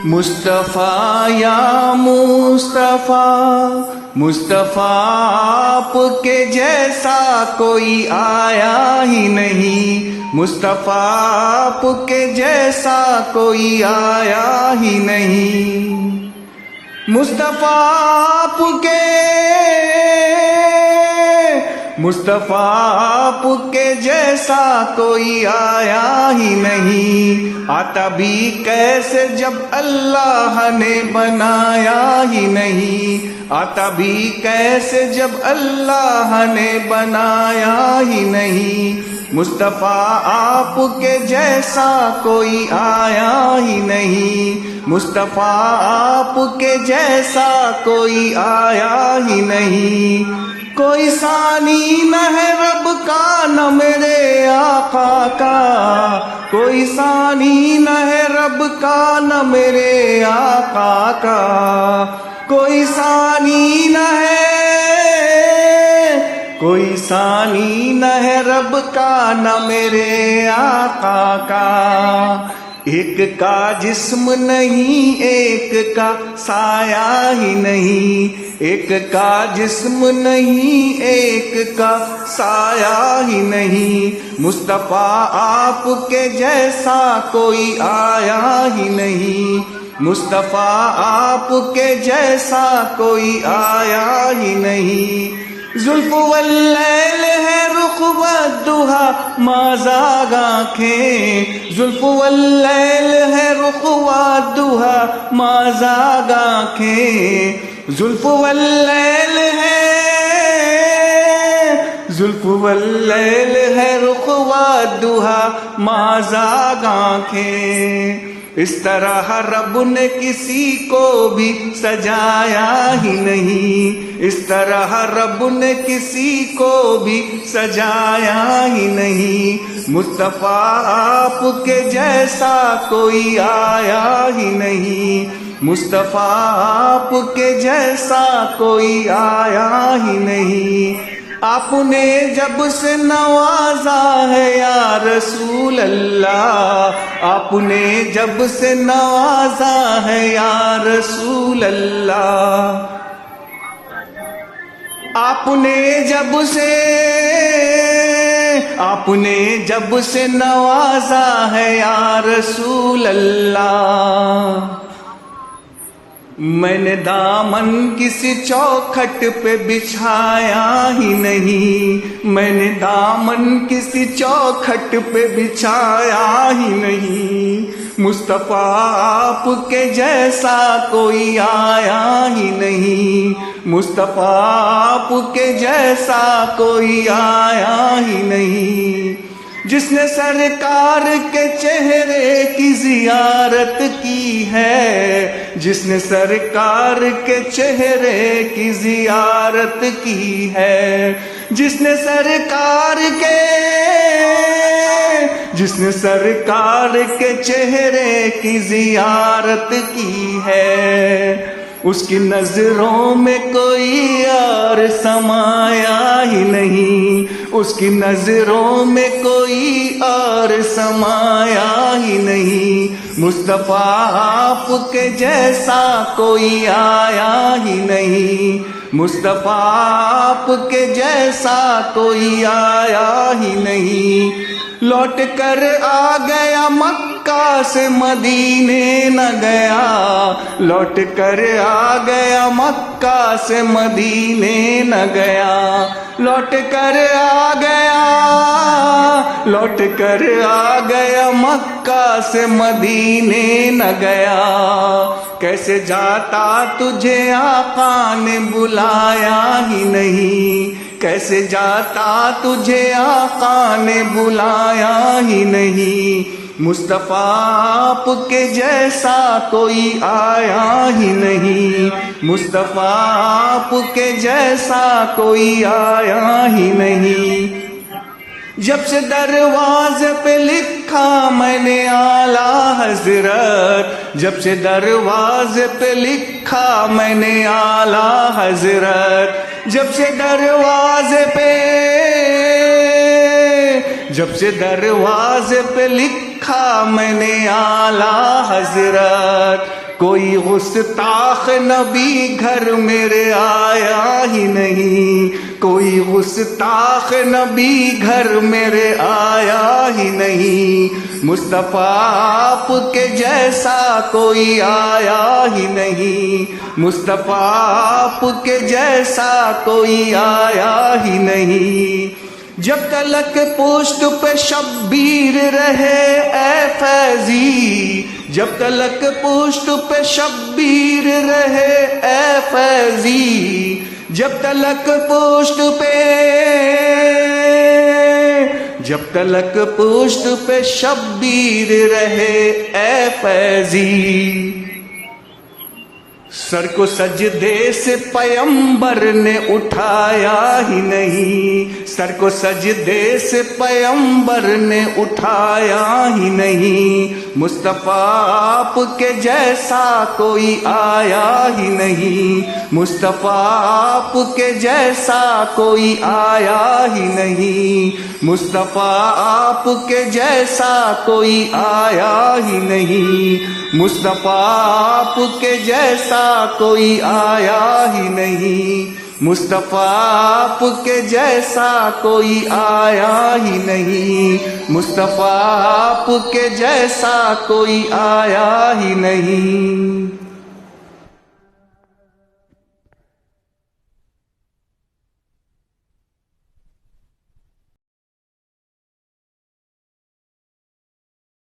مصطفیٰ یا مصطفیٰ، مصطفیٰ آپ کے جیسا کوئی آیا ہی نہیں، مصطفیٰ آپ کے جیسا کوئی آیا ہی نہیں، مصطفیٰ آپ کے جیسا کوئی آیا ہی نہیں، آتا بھی کیسے جب اللہ نے بنایا ہی نہیں، آتا بھی کیسے جب اللہ نے بنایا ہی نہیں، مصطفیٰ آپ کے جیسا کوئی آیا ہی نہیں، مصطفیٰ آپ کے جیسا کوئی آیا ہی نہیں، کوئی ثانی نہ ہے رب کا نہ میرے آقا کا، کوئی ثانی نہ ہے رب کا نہ میرے آقا کا، کوئی ثانی نہ ہے رب کا نہ میرے آقا کا، ایک کا جسم نہیں ایک کا سایہ ہی نہیں، ایک کا جسم نہیں ایک کا سایہ ہی نہیں، مصطفیٰ آپ کے جیسا کوئی آیا ہی نہیں، مصطفیٰ آپ کے جیسا کوئی آیا ہی نہیں، زلف واللیل ہے رخ والضحیٰ ما زاغ آنکھیں، زلف واللیل ہے رخ والضحیٰ ما زاغ آنکھیں، زلف واللیل ہے رخ والضحیٰ ما زاغ آنکھیں، اس طرح رب نے کسی کو بھی سجایا ہی نہیں، اس طرح رب نے کسی کو بھی سجایا ہی نہیں، مصطفیٰ آپ کے جیسا کوئی آیا ہی نہیں، مصطفیٰ آپ کے جیسا کوئی آیا ہی نہیں، آپ نے جب سے نوازا ہے یا رسول اللہ، آپ نے جب سے نوازا ہے یا رسول اللہ، آپ نے جب سے نوازا ہے یا رسول اللہ، میں نے دامن کسی چوکھٹ پہ بچھایا ہی نہیں، میں نے دامن کسی چوکھٹ پہ بچھایا ہی نہیں، مصطفیٰ آپ کے جیسا کوئی آیا ہی نہیں، مصطفیٰ آپ کے جیسا کوئی آیا ہی نہیں، جس نے سرکار کے چہرے کی زیارت کی ہے، جس نے سرکار کے چہرے کی زیارت کی ہے، جس نے سرکار کے چہرے کی زیارت کی ہے، اس کی نظروں میں کوئی اور سمایا ہی نہیں، اس کی نظروں میں کوئی اور سمایا ہی نہیں، مصطفیٰ آپ کے جیسا کوئی آیا ہی نہیں، مصطفیٰ آپ کے جیسا کوئی آیا ہی نہیں، لوٹ کر آ گیا مکہ سے مدینے نہ گیا، لوٹ کر آ گیا مکہ سے مدینے نہ گیا، لوٹ کر آ گیا مکہ سے مدینے نہ گیا، کیسے جاتا تجھے آقا نے بلایا ہی نہیں، کیسے جاتا تجھے آقا نے بلایا ہی نہیں، مصطفیٰ آپ کے جیسا کوئی آیا ہی نہیں، مصطفیٰ آپ کے جیسا کوئی آیا ہی نہیں۔ جب سے دروازے پہ لکھا میں نے اعلیٰ حضرت، جب سے دروازے پہ لکھا میں نے اعلیٰ حضرت، جب سے دروازے پہ، جب سے دروازے پہ لکھا میں نے اعلیٰ حضرت، کوئی گستاخ نبی گھر میرے آیا ہی نہیں، کوئی گستاخ نبی گھر میرے آیا ہی نہیں، مصطفیٰ آپ کے جیسا کوئی آیا ہی نہیں، مصطفیٰ آپ کے جیسا کوئی آیا ہی نہیں۔ جب تلک پشت پہ شبیر رہے اے فیضی، جب تلک پشت پہ شبیر رہے اے فیضی، جب تلک پشت پہ، جب تلک پشت پہ شبیر رہے اے فیضی، سر کو سجدے سے پیمبر نے اٹھایا ہی نہیں، سر کو سجدے سے پیمبر نے اٹھایا ہی نہیں، مصطفیٰ آپ کے جیسا کوئی آیا ہی نہیں، مصطفیٰ آپ کے جیسا کوئی آیا ہی نہیں، مصطفیٰ آپ کے جیسا کوئی آیا ہی نہیں، مصطفیٰ آپ کے جیسا کوئی آیا ہی نہیں، مصطفیٰ آپ کے جیسا کوئی آیا ہی نہیں، مصطفیٰ آپ کے جیسا کوئی آیا ہی نہیں۔